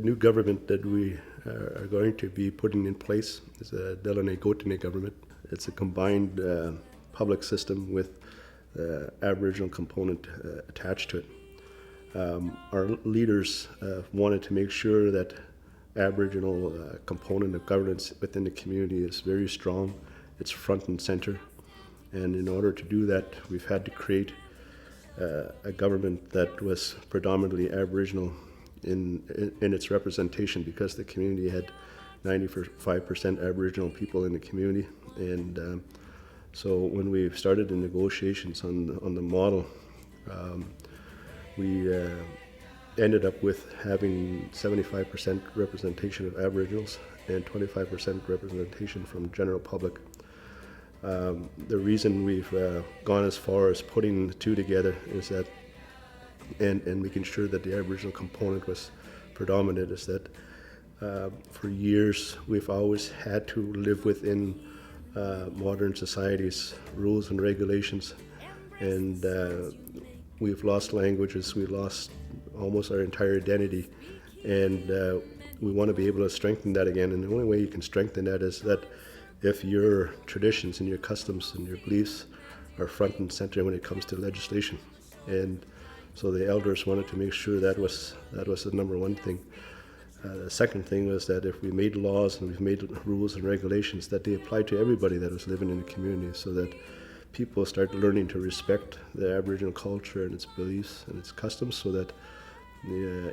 new government that we are going to be putting in place is a Deline Got'ine Government. It's a combined public system with Aboriginal component attached to it. Our leaders wanted to make sure that Aboriginal component of governance within the community is very strong. It's front and center. And in order to do that, we've had to create a government that was predominantly Aboriginal in its representation, because the community had 95% Aboriginal people in the community. And so when we started the negotiations on the model, we ended up with having 75% representation of Aboriginals and 25% representation from general public. The reason we've gone as far as putting the two together is that, and making sure that the Aboriginal component was predominant, is that for years we've always had to live within modern society's rules and regulations, and we've lost languages, we lost almost our entire identity, and we want to be able to strengthen that again. And the only way you can strengthen that is that if your traditions and your customs and your beliefs are front and center when it comes to legislation. And so the elders wanted to make sure that was the number one thing. The second thing was that if we made laws and we've made rules and regulations, that they apply to everybody that was living in the community, so that people start learning to respect the Aboriginal culture and its beliefs and its customs, so that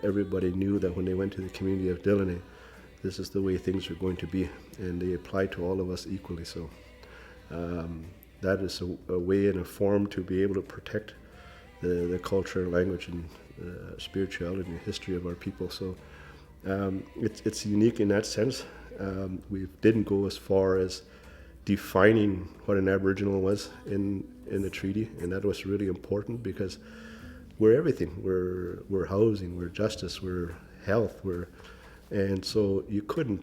everybody knew that when they went to the community of Deline, this is the way things are going to be, and they apply to all of us equally. So that is a way and a form to be able to protect the culture, language, and spirituality and history of our people. So it's unique in that sense. We didn't go as far as defining what an Aboriginal was in the treaty, and that was really important, because we're everything. We're housing, we're justice, we're health, and so you couldn't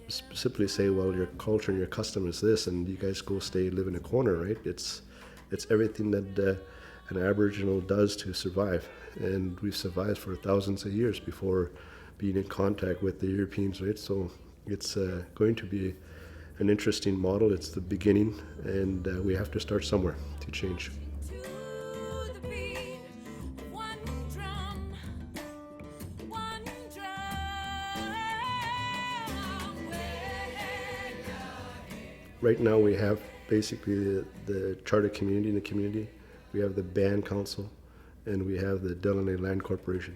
simply say, well, your culture and your custom is this, and you guys go live in a corner, right? It's everything that an Aboriginal does to survive, and we've survived for thousands of years before being in contact with the Europeans, right? So it's going to be an interesting model. It's the beginning, and we have to start somewhere to change. Right now we have basically the charter community in the community, we have the band council, and we have the Deline Land Corporation.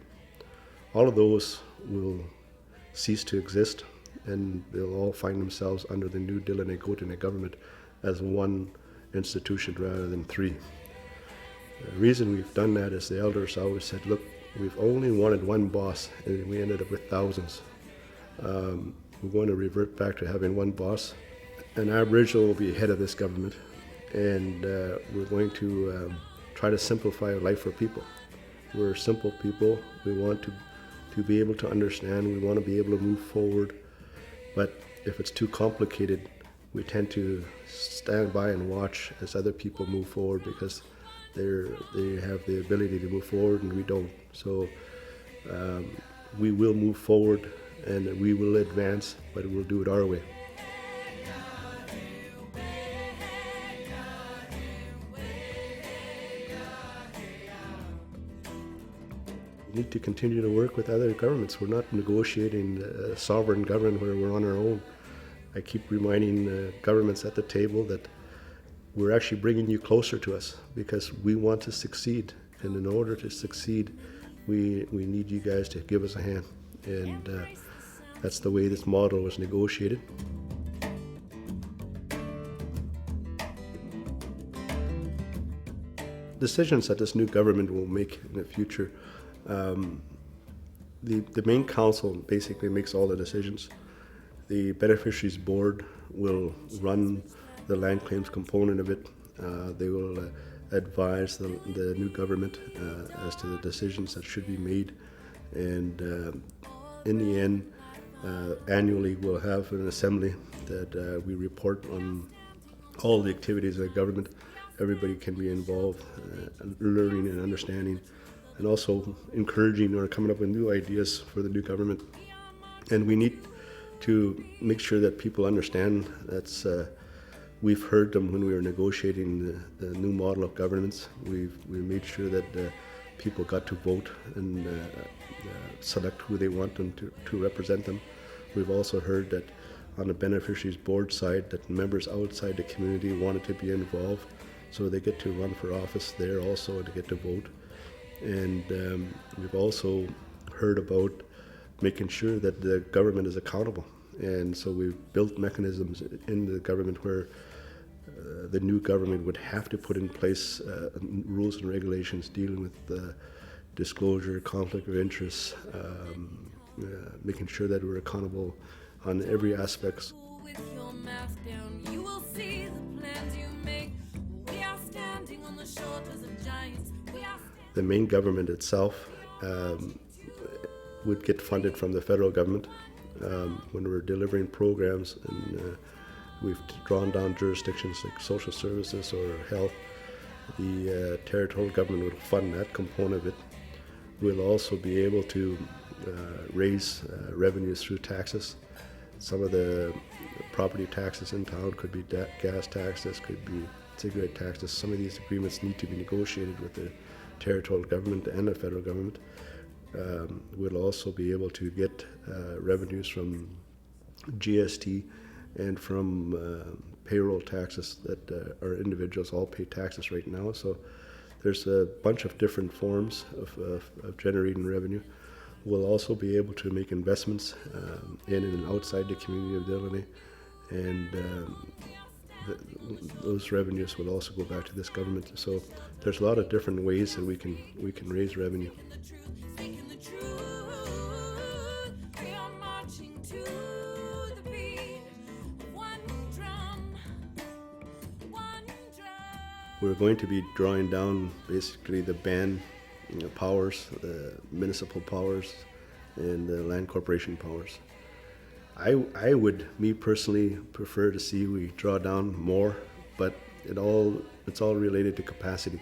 All of those will cease to exist, and they'll all find themselves under the new Deline Got'ine Government as one institution rather than three. The reason we've done that is the elders always said, look, we've only wanted one boss, and we ended up with thousands. We're going to revert back to having one boss. An Aboriginal will be head of this government, and we're going to try to simplify life for people. We're simple people. We want to be able to understand. We want to be able to move forward. But if it's too complicated, we tend to stand by and watch as other people move forward, because they have the ability to move forward and we don't. So we will move forward and we will advance, but we'll do it our way. We need to continue to work with other governments. We're not negotiating a sovereign government where we're on our own. I keep reminding governments at the table that we're actually bringing you closer to us, because we want to succeed. And in order to succeed, we need you guys to give us a hand. And that's the way this model was negotiated. Decisions that this new government will make in the future, the main council basically makes all the decisions. The beneficiaries board will run the land claims component of it. They will advise the new government as to the decisions that should be made. And in the end, annually we'll have an assembly that we report on all the activities of the government. Everybody can be involved, learning and understanding, and also encouraging or coming up with new ideas for the new government. And we need to make sure that people understand that's we've heard them when we were negotiating the new model of governance. We made sure that people got to vote and select who they want them to represent them. We've also heard that on the beneficiaries board side that members outside the community wanted to be involved, so they get to run for office there also and to get to vote. And we've also heard about making sure that the government is accountable. And so we've built mechanisms in the government where the new government would have to put in place rules and regulations dealing with disclosure, conflict of interest, making sure that we're accountable on every aspect. With your mask down, you will see the plans you make. We are standing on the shoulders of giants. The main government itself would get funded from the federal government when we're delivering programs, and we've drawn down jurisdictions like social services or health. The territorial government would fund that component of it. We'll also be able to raise revenues through taxes. Some of the property taxes in town could be gas taxes, could be cigarette taxes. Some of these agreements need to be negotiated with the territorial government and the federal government. We'll also be able to get revenues from GST and from payroll taxes that our individuals all pay taxes right now. So there's a bunch of different forms of generating revenue. We'll also be able to make investments in and outside the community of Deline, and those revenues will also go back to this government. So there's a lot of different ways that we can raise revenue. We're going to be drawing down basically the band powers, the municipal powers, and the land corporation powers. I would, me personally, prefer to see we draw down more, but it's all related to capacity.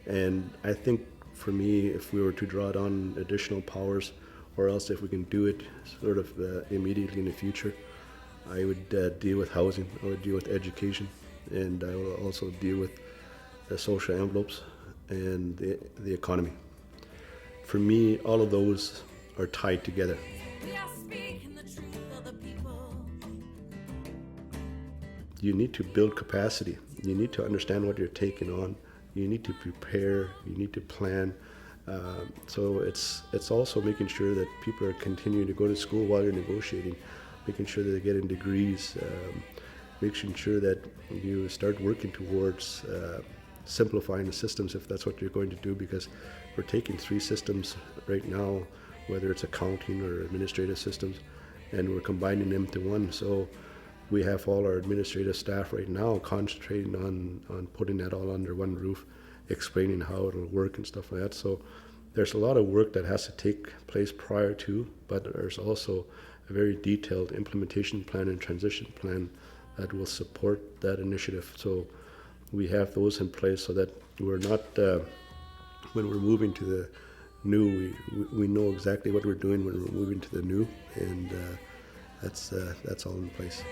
And I think for me, if we were to draw down additional powers, or else if we can do it sort of immediately in the future, I would deal with housing, I would deal with education, and I will also deal with the social envelopes and the economy. For me, all of those are tied together. You need to build capacity. You need to understand what you're taking on. You need to prepare. You need to plan. So it's also making sure that people are continuing to go to school while you're negotiating, making sure that they're getting degrees, making sure that you start working towards simplifying the systems if that's what you're going to do, because we're taking 3 systems right now, whether it's accounting or administrative systems, and we're combining them to one. So we have all our administrative staff right now concentrating on putting that all under one roof, explaining how it'll work and stuff like that. So there's a lot of work that has to take place prior to, but there's also a very detailed implementation plan and transition plan that will support that initiative. So we have those in place so that we're not, when we're moving to the new, we know exactly what we're doing when we're moving to the new, and that's all in place.